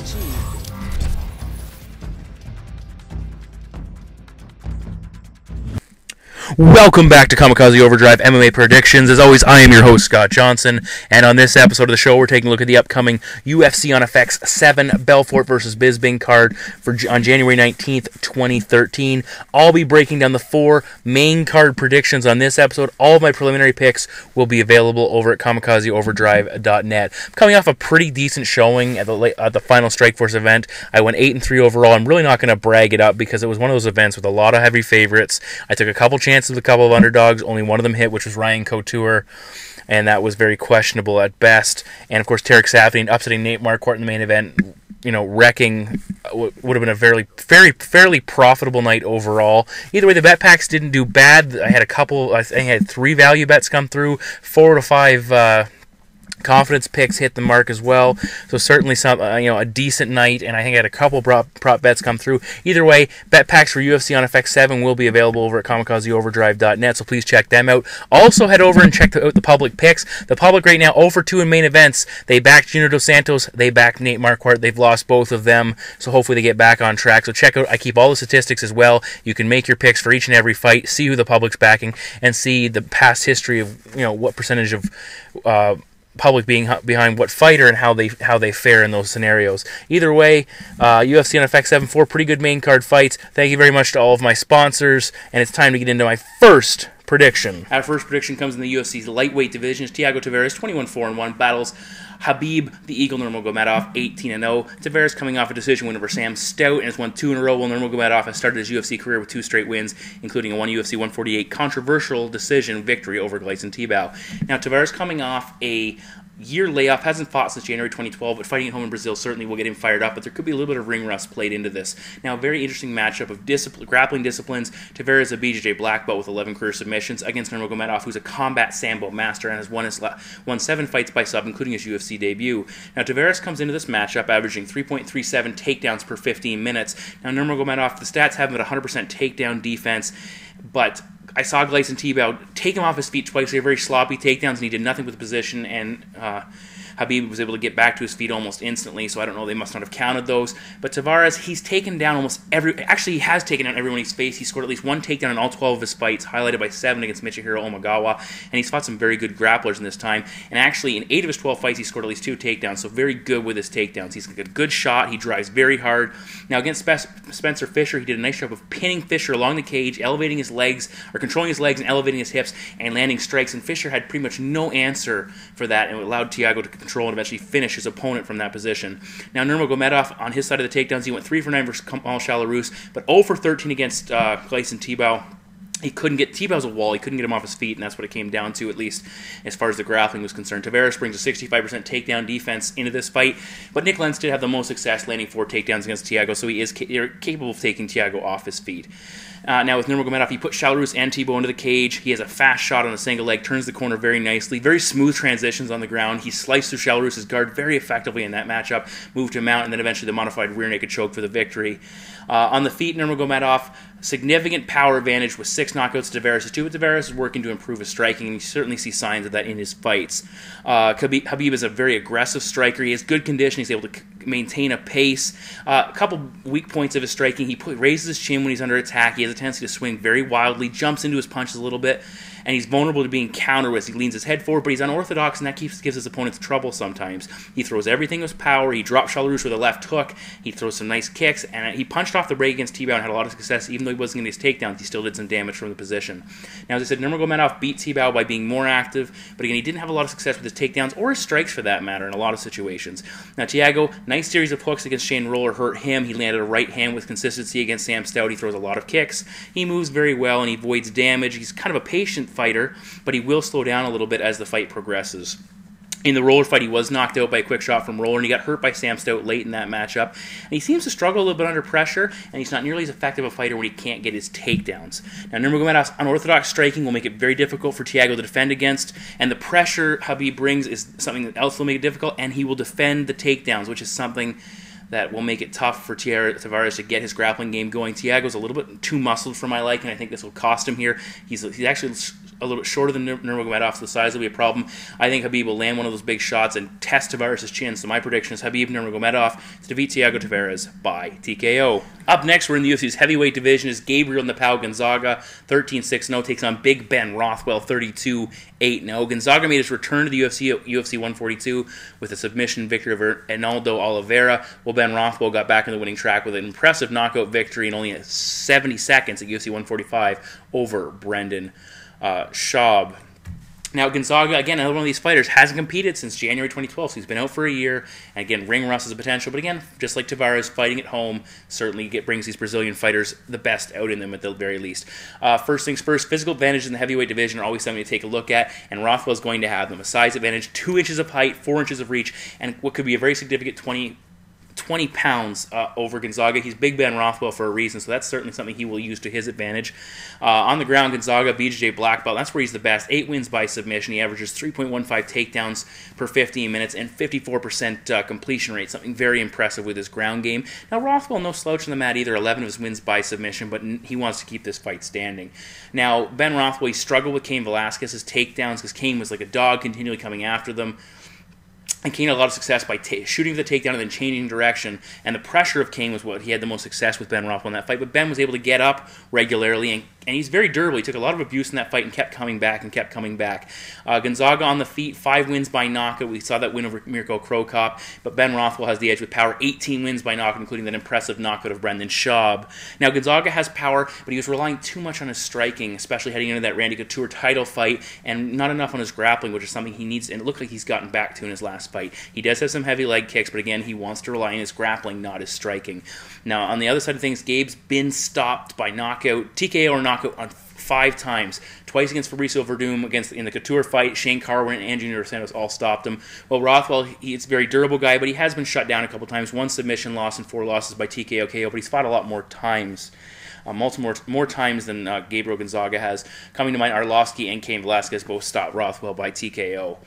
achieved. Welcome back to Kamikaze Overdrive MMA Predictions. As always, I am your host, Scott Johnson, and on this episode of the show, we're taking a look at the upcoming UFC on FX 7 Belfort versus Bisping card on January 19th, 2013. I'll be breaking down the 4 main card predictions on this episode. All of my preliminary picks will be available over at kamikazeoverdrive.net. Coming off a pretty decent showing at the final Strikeforce event, I went 8-3 overall. I'm really not going to brag it up because it was one of those events with a lot of heavy favorites. I took a couple chances with a couple of underdogs. Only one of them hit, which was Ryan Couture, and that was very questionable at best. And of course, Tarek Saffian upsetting Nate Marquardt in the main event, wrecking would have been a fairly profitable night overall. Either way, the bet packs didn't do bad. I had I had 3 value bets come through, 4 to 5 confidence picks hit the mark as well, so certainly some a decent night, and I think I had a couple prop bets come through. Either way, bet packs for UFC on FX 7 will be available over at kamikazeoverdrive.net, so please check them out. Also head over and check out the public picks. The public right now 0-2 in main events. They backed Junior Dos Santos, they backed Nate Marquardt. They've lost both of them, so hopefully they get back on track. So check out, I keep all the statistics as well. You can make your picks for each and every fight, see who the public's backing, and see the past history of what percentage of public being behind what fighter and how they fare in those scenarios. Either way, UFC on FX 7, 4 pretty good main card fights. Thank you very much to all of my sponsors, and it's time to get into my first prediction. Our first prediction comes in the UFC's lightweight division. Thiago Tavares, 21-4-1, battles Khabib, the Eagle Nurmagomedov, 18-0. Tavares coming off a decision win over Sam Stout and has won 2 in a row, while Nurmagomedov has started his UFC career with 2 straight wins, including a UFC 148 controversial decision victory over Gleison Tibau. Now, Tavares coming off a year layoff, hasn't fought since January 2012, but fighting at home in Brazil certainly will get him fired up, but there could be a little bit of ring rust played into this. Now, a very interesting matchup of grappling disciplines. Tavares is a BJJ black belt with 11 career submissions against Nurmagomedov, who's a combat sambo master and has won 7 fights by sub, including his UFC debut. Now, Tavares comes into this matchup averaging 3.37 takedowns per 15 minutes. Now, Nurmagomedov, the stats have him at 100% takedown defense, but I saw Gleison Tibau take him off his feet twice. They were very sloppy takedowns, and he did nothing with the position, and Khabib was able to get back to his feet almost instantly, so I don't know, they must not have counted those. But Tavares, he's taken down he has taken down everyone he's faced. He scored at least 1 takedown in all 12 of his fights, highlighted by 7 against Michihiro Omagawa, and he's fought some very good grapplers in this time. And actually, in 8 of his 12 fights, he scored at least 2 takedowns, so very good with his takedowns. He's a good shot, he drives very hard. Now, against Spencer Fisher, he did a nice job of pinning Fisher along the cage, elevating his legs, or controlling his legs and elevating his hips, and landing strikes, and Fisher had pretty much no answer for that, and it allowed Thiago to control and eventually finish his opponent from that position. Now, Nurmagomedov, on his side of the takedowns, he went 3 for 9 versus Kamal Shalarus, but 0 for 13 against Gleison Tibau. He couldn't get Tibau's a wall. He couldn't get him off his feet, and that's what it came down to, at least as far as the grappling was concerned. Tavares brings a 65% takedown defense into this fight, but Nick Lentz did have the most success, landing 4 takedowns against Thiago, so he is capable of taking Thiago off his feet. Now with Nurmagomedov, he put Shalarus and Tibau into the cage. He has a fast shot on a single leg, turns the corner very nicely, very smooth transitions on the ground. He sliced through Shalarus' guard very effectively in that matchup, moved him out, and then eventually the modified rear naked choke for the victory. On the feet, Nurmagomedov, significant power advantage with 6 knockouts to Tavares' 2, but Tavares is working to improve his striking, and you certainly see signs of that in his fights. Khabib is a very aggressive striker. He has good condition. He's able to maintain a pace. A couple weak points of his striking. He raises his chin when he's under attack. He has a tendency to swing very wildly, jumps into his punches a little bit, and he's vulnerable to being countered as he leans his head forward, but he's unorthodox, and that gives his opponents trouble sometimes. He throws everything with power. He dropped Shalarus with a left hook. He throws some nice kicks, and he punched off the break against Tibau and had a lot of success. Even though he wasn't getting his takedowns, he still did some damage from the position. Now, as I said, Nurmagomedov beat Tibau by being more active, but again, he didn't have a lot of success with his takedowns or his strikes for that matter in a lot of situations. Now, Thiago, nice series of hooks against Shane Roller hurt him. He landed a right hand with consistency against Sam Stout. He throws a lot of kicks. He moves very well, and he avoids damage. He's kind of a patient fighter, but he will slow down a little bit as the fight progresses. In the Roller fight, he was knocked out by a quick shot from Roller, and he got hurt by Sam Stout late in that matchup. And he seems to struggle a little bit under pressure, and he's not nearly as effective a fighter when he can't get his takedowns. Now, Nurmagomedov's unorthodox striking will make it very difficult for Thiago to defend against, and the pressure Khabib brings is something else will make it difficult, and he will defend the takedowns, which is something that will make it tough for Tavares to get his grappling game going. Thiago's a little bit too muscled for my liking. I think this will cost him here. He's actually a little bit shorter than Nurmagomedov, so the size will be a problem. I think Khabib will land one of those big shots and test Tavares' chin. So my prediction is Khabib Nurmagomedov to defeat Thiago Tavares by TKO. Up next, we're in the UFC's heavyweight division. Is Gabriel Gonzaga, 13-6-0, takes on Big Ben Rothwell, 32-8-0. Gonzaga made his return to the UFC at UFC 142 with a submission victory over Trinaldo Oliveira, while Ben Rothwell got back in the winning track with an impressive knockout victory in only 70 seconds at UFC 145 over Brendan Schaub. Now, Gonzaga, again, another one of these fighters, hasn't competed since January 2012, so he's been out for a year. And again, ring rust is a potential, but again, just like Tavares, fighting at home certainly brings these Brazilian fighters the best out in them at the very least. First things first, physical advantages in the heavyweight division are always something to take a look at, and Rothwell's going to have them. A size advantage, 2 inches of height, 4 inches of reach, and what could be a very significant 20 pounds over Gonzaga. He's Big Ben Rothwell for a reason, so that's certainly something he will use to his advantage. On the ground, Gonzaga, BJJ black belt, that's where he's the best. 8 wins by submission. He averages 3.15 takedowns per 15 minutes and 54% completion rate, something very impressive with his ground game. Now, Rothwell, no slouch on the mat either. 11 of his wins by submission, but he wants to keep this fight standing. Now, Ben Rothwell, he struggled with Cain Velasquez's takedowns because Cain was like a dog, continually coming after them. And Cain had a lot of success by shooting the takedown and then changing direction. And the pressure of Cain was what he had the most success with Ben Rothwell in that fight. But Ben was able to get up regularly, and he's very durable. He took a lot of abuse in that fight and kept coming back and kept coming back. Gonzaga on the feet, 5 wins by knockout. We saw that win over Mirko Krokop. But Ben Rothwell has the edge with power, 18 wins by knockout, including that impressive knockout of Brendan Schaub. Now, Gonzaga has power, but he was relying too much on his striking, especially heading into that Randy Couture title fight, and not enough on his grappling, which is something he needs, and it looked like he's gotten back to in his last fight. He does have some heavy leg kicks, but again, he wants to rely on his grappling, not his striking. Now, on the other side of things, Gabe's been stopped by knockout, TKO or knockout on 5 times. Twice against Fabricio Verdum in the Couture fight. Shane Carwin and Andrew Dos Santos all stopped him. Well, Rothwell, he's a very durable guy, but he has been shut down a couple times. 1 submission loss and 4 losses by TKO KO, but he's fought a lot more times. Multiple more times than Gabriel Gonzaga has. Coming to mind, Arlovsky and Cain Velasquez both stopped Rothwell by TKO.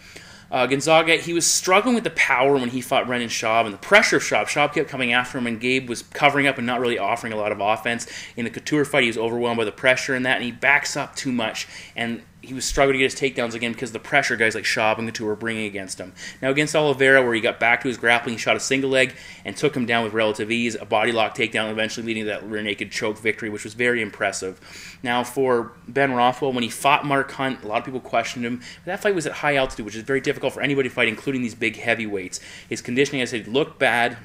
Gonzaga, he was struggling with the power when he fought Brendan Schaub and the pressure of Schaub. Schaub kept coming after him, and Gabe was covering up and not really offering a lot of offense. In the Couture fight, he was overwhelmed by the pressure and that, and he backs up too much. And he was struggling to get his takedowns again because of the pressure guys like Schaub and Couture were bringing against him. Now against Oliveira, where he got back to his grappling, he shot a single leg and took him down with relative ease, a body lock takedown, eventually leading to that rear naked choke victory, which was very impressive. Now for Ben Rothwell, when he fought Mark Hunt, a lot of people questioned him. But that fight was at high altitude, which is very difficult for anybody to fight, including these big heavyweights. His conditioning, as I said, looked bad.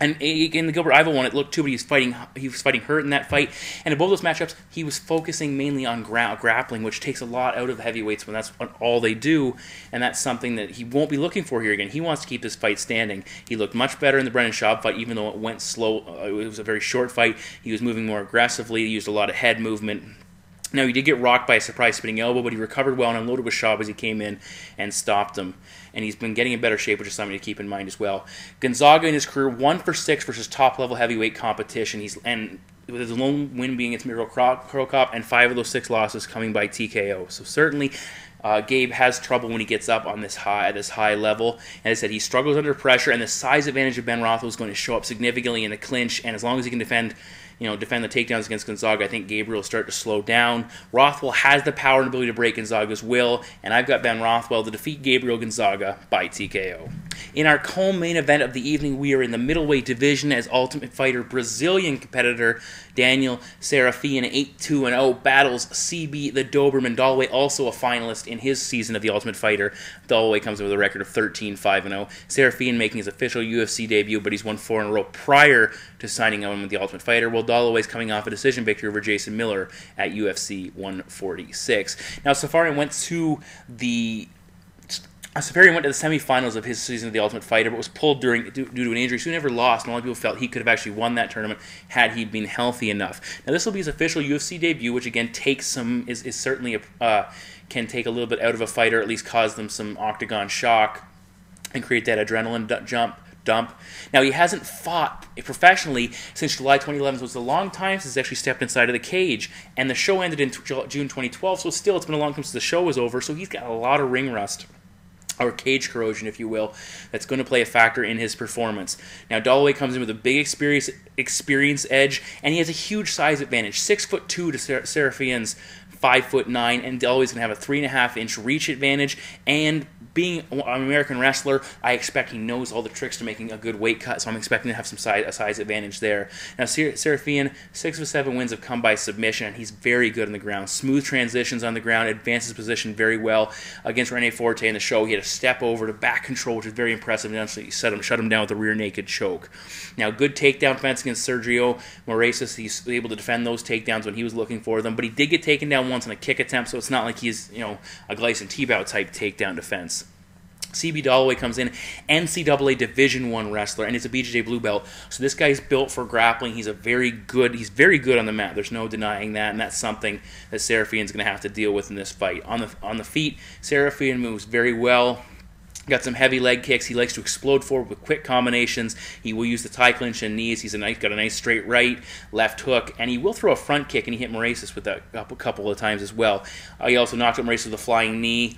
And in the Gilbert Ivo one, it looked too, but he was fighting hurt in that fight. And in both those matchups, he was focusing mainly on grappling, which takes a lot out of the heavyweights when that's all they do. And that's something that he won't be looking for here again. He wants to keep this fight standing. He looked much better in the Brendan Schaub fight, even though it went slow. It was a very short fight. He was moving more aggressively. He used a lot of head movement. Now, he did get rocked by a surprise spinning elbow, but he recovered well and unloaded with Schaub as he came in and stopped him. And he's been getting in better shape, which is something to keep in mind as well. Gonzaga in his career, 1 for 6 versus top-level heavyweight competition. And with his lone win being against Mirko Krokop, and 5 of those 6 losses coming by TKO. So certainly, Gabe has trouble when he gets up on this at this high level. And as I said, he struggles under pressure, and the size advantage of Ben Rothwell is going to show up significantly in the clinch. And as long as he can defend the takedowns against Gonzaga, I think Gabriel will start to slow down. Rothwell has the power and ability to break Gonzaga's will, and I've got Ben Rothwell to defeat Gabriel Gonzaga by TKO. In our co-main event of the evening, we are in the middleweight division as Ultimate Fighter Brazilian competitor Daniel Sarafian, 8-2-0, battles CB the Doberman. Dollaway, also a finalist in his season of the Ultimate Fighter. Dollaway comes with a record of 13-5-0. Sarafian making his official UFC debut, but he's won 4 in a row prior to signing on with the Ultimate Fighter, while Dollaway's coming off a decision victory over Jason Miller at UFC 146. Now, Sarafian went to the semifinals of his season of the Ultimate Fighter, but was pulled due to an injury, so he never lost, and a lot of people felt he could have actually won that tournament had he been healthy enough. Now, this will be his official UFC debut, which again is certainly can take a little bit out of a fighter, at least cause them some octagon shock and create that adrenaline dump. Now, he hasn't fought professionally since July 2011, so it's a long time since he's actually stepped inside of the cage. And the show ended in June 2012, so still, it's been a long time since the show was over, so he's got a lot of ring rust. or cage corrosion, if you will, that's going to play a factor in his performance. Now, Dollaway comes in with a big experience edge, and he has a huge size advantage. 6'2" to Sarafian's 5'9", and Dollaway's going to have a 3.5-inch reach advantage, and being an American wrestler, I expect he knows all the tricks to making a good weight cut, so I'm expecting to have a size advantage there. Now, Sarafian, 6 of 7 wins have come by submission, and he's very good on the ground. Smooth transitions on the ground, advances position very well. Against Rene Forte in the show, he had a step over to back control, which is very impressive, and eventually shut him down with a rear naked choke. Now, good takedown defense against Sergio Moraes. He's able to defend those takedowns when he was looking for them, but he did get taken down once in a kick attempt, so it's not like he's, a Gleison Tebow type takedown defense. CB Dollaway comes in, NCAA Division I wrestler, and it's a BJJ blue belt. So this guy's built for grappling. He's very good on the mat. There's no denying that, and that's something that Sarafian's going to have to deal with in this fight. On the feet, Sarafian moves very well. Got some heavy leg kicks. He likes to explode forward with quick combinations. He will use the tie clinch and knees. He's got a nice straight right, left hook, and he will throw a front kick, and he hit Moraes with that a couple of times as well. He also knocked out Moraes with a flying knee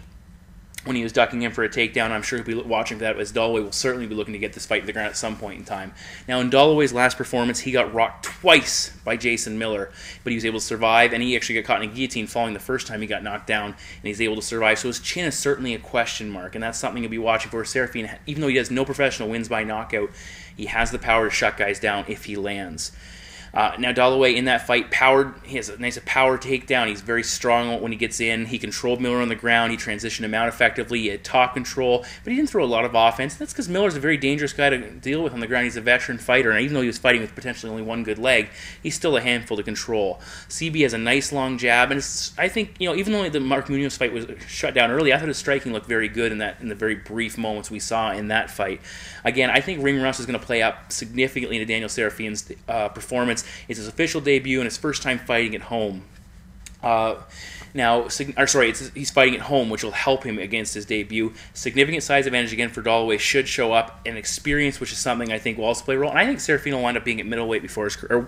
when he was ducking in for a takedown. I'm sure he'll be watching for that, as Dollaway will certainly be looking to get this fight to the ground at some point in time. Now, in Dollaway's last performance, he got rocked twice by Jason Miller, but he was able to survive, and he actually got caught in a guillotine following the first time he got knocked down, and he's able to survive. So his chin is certainly a question mark, and that's something to be watching for. Sarafian, even though he has no professional wins by knockout, he has the power to shut guys down if he lands. Now, Dollaway in that fight, he has a nice power takedown. He's very strong when he gets in. He controlled Miller on the ground. He transitioned him out effectively. He had top control, but he didn't throw a lot of offense. That's because Miller's a very dangerous guy to deal with on the ground. He's a veteran fighter, and even though he was fighting with potentially only one good leg, he's still a handful to control. CB has a nice long jab, and I think, even though the Mark Munoz fight was shut down early, I thought his striking looked very good in the very brief moments we saw in that fight. Again, I think ring rust is going to play up significantly into Daniel Sarafian's performance. It's his official debut and his first time fighting at home. He's fighting at home, which will help him against his debut. Significant size advantage again for Dollaway should show up, and experience, which is something I think will also play a role. And I think Sarafian will wind up being at middleweight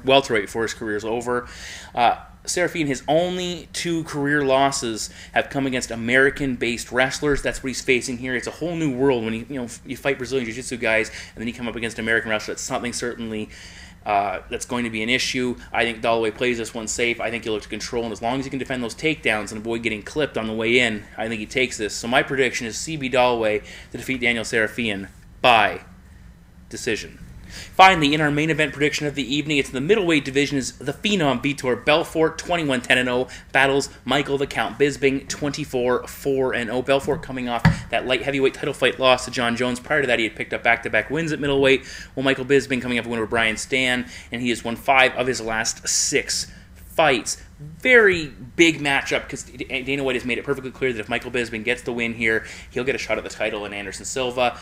welterweight before his career is over. Sarafian, his only 2 career losses have come against American-based wrestlers. That's what he's facing here. It's a whole new world when you fight Brazilian Jiu-Jitsu guys, and then you come up against American wrestlers. That's something certainly that's going to be an issue. I think Dollaway plays this one safe. I think he'll look to control, and as long as he can defend those takedowns and avoid getting clipped on the way in, I think he takes this. So my prediction is CB Dollaway to defeat Daniel Sarafian by decision. Finally, in our main event prediction of the evening, it's the middleweight division. Is the Phenom Vitor Belfort, 21-10-0, battles Michael the Count Bisping, 24-4-0. Belfort coming off that light heavyweight title fight loss to John Jones. Prior to that, he had picked up back-to-back wins at middleweight, while Michael Bisping coming off a win over Brian Stan, and he has won 5 of his last 6 fights. Very big matchup, because Dana White has made it perfectly clear that if Michael Bisping gets the win here, he'll get a shot at the title in Anderson Silva.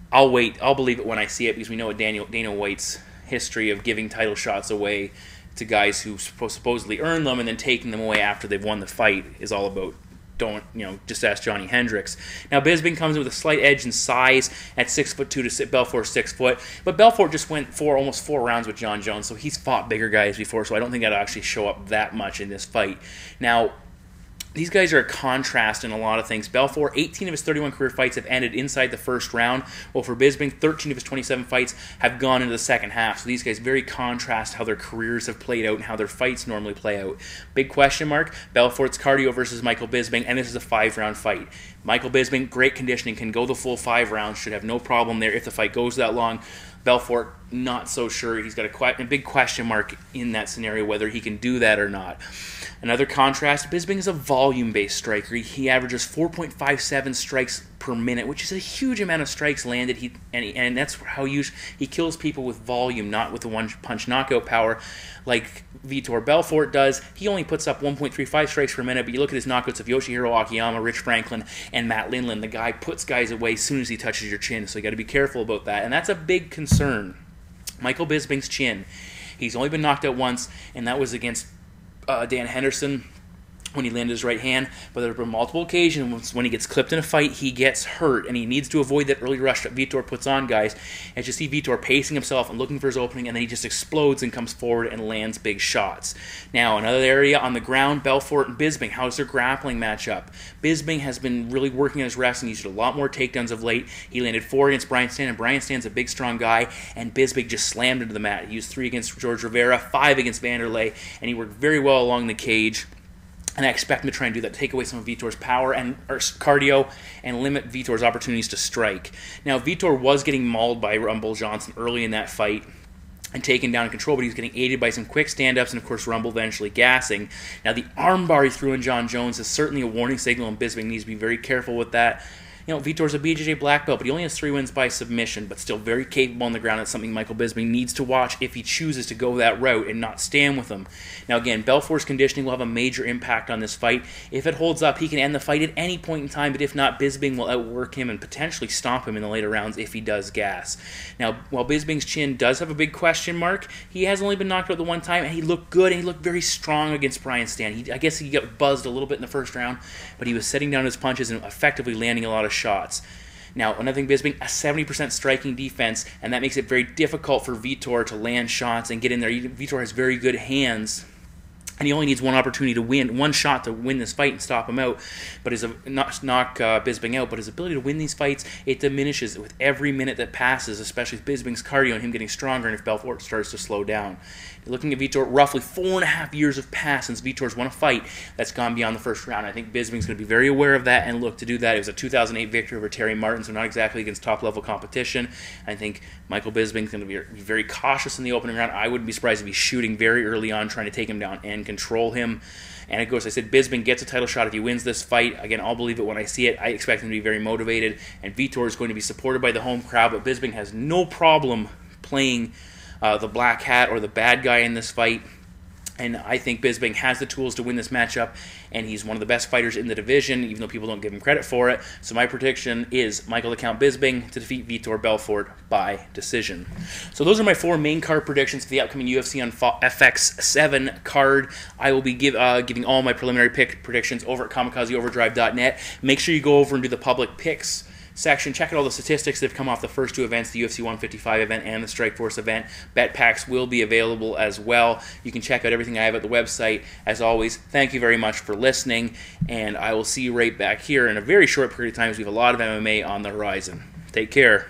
I'll wait. I'll believe it when I see it, because we know what Dana White's history of giving title shots away to guys who supposedly earn them and then taking them away after they've won the fight is all about. Just ask Johnny Hendricks. Now, Bisping comes in with a slight edge in size at 6'2" to Belfort 6 foot, but Belfort just went almost 4 rounds with John Jones, so he's fought bigger guys before, so I don't think that'll actually show up that much in this fight. Now, these guys are a contrast in a lot of things. Belfort, 18 of his 31 career fights have ended inside the first round, while for Bisping, 13 of his 27 fights have gone into the second half. So these guys very contrast how their careers have played out and how their fights normally play out. Big question mark, Belfort's cardio versus Michael Bisping, and this is a 5-round fight. Michael Bisping, great conditioning, can go the full 5 rounds, should have no problem there if the fight goes that long. Belfort, not so sure. He's got a big question mark in that scenario, whether he can do that or not. Another contrast, Bisping is a volume-based striker. He averages 4.57 strikes per minute, which is a huge amount of strikes landed, and that's how he kills people with volume, not with the one-punch knockout power like Vitor Belfort does. He only puts up 1.35 strikes per minute, but you look at his knockouts of Yoshihiro Akiyama, Rich Franklin, and Matt Lindland. The guy puts guys away as soon as he touches your chin, so you got to be careful about that, and that's a big concern. Michael Bisping's chin. He's only been knocked out once, and that was against Dan Henderson when he landed his right hand, but there have been multiple occasions when he gets clipped in a fight, he gets hurt, and he needs to avoid that early rush that Vitor puts on guys. As you see Vitor pacing himself and looking for his opening, and then he just explodes and comes forward and lands big shots. Now, another area on the ground, Belfort and Bisping. How's their grappling matchup? Bisping has been really working on his wrestling. He's used a lot more takedowns of late. He landed 4 against Brian Stann, and Brian Stann's a big, strong guy, and Bisping just slammed into the mat. He used 3 against George Rivera, 5 against Vanderlei, and he worked very well along the cage. And I expect him to try and do that, take away some of Vitor's power and cardio and limit Vitor's opportunities to strike. Now, Vitor was getting mauled by Rumble Johnson early in that fight and taken down in control, but he was getting aided by some quick stand-ups and, of course, Rumble eventually gassing. Now, the armbar he threw in John Jones is certainly a warning signal, and Bisping needs to be very careful with that. You know, Vitor's a BJJ black belt, but he only has 3 wins by submission, but still very capable on the ground. That's something Michael Bisping needs to watch if he chooses to go that route and not stand with him. Now, again, Belfort's conditioning will have a major impact on this fight. If it holds up, he can end the fight at any point in time, but if not, Bisping will outwork him and potentially stomp him in the later rounds if he does gas. Now, while Bisping's chin does have a big question mark, he has only been knocked out the one time, and he looked good, and he looked very strong against Brian Stann. I guess he got buzzed a little bit in the first round, but he was setting down his punches and effectively landing a lot of shots. Now, another thing, Bisping, a 70% striking defense, and that makes it very difficult for Vitor to land shots and get in there. Vitor has very good hands, and he only needs one opportunity to win, one shot to win this fight and stop him out, but knock Bisping out. But his ability to win these fights, it diminishes with every minute that passes, especially with Bisping's cardio and him getting stronger, and if Belfort starts to slow down. You're looking at Vitor, roughly 4.5 years have passed since Vitor's won a fight that's gone beyond the first round. I think Bisping's going to be very aware of that and look to do that. It was a 2008 victory over Terry Martin, so not exactly against top-level competition. I think Michael Bisping's going to be very cautious in the opening round. I wouldn't be surprised if he's shooting very early on, trying to take him down and control him. And of course, I said Bisping gets a title shot if he wins this fight. Again, I'll believe it when I see it. I expect him to be very motivated, and Vitor is going to be supported by the home crowd, but Bisping has no problem playing the black hat or the bad guy in this fight. And I think Bisping has the tools to win this matchup, and he's one of the best fighters in the division, even though people don't give him credit for it. So my prediction is Michael the Count Bisping to defeat Vitor Belfort by decision. So those are my 4 main card predictions for the upcoming UFC on FX7 card. I will be giving all my preliminary pick predictions over at KamikazeOverdrive.net. Make sure you go over and do the public picks section. Check out all the statistics that have come off the first 2 events, the UFC 155 event and the Strikeforce event. Bet packs will be available as well. You can check out everything I have at the website. As always, thank you very much for listening, and I will see you right back here in a very short period of time as we have a lot of MMA on the horizon. Take care.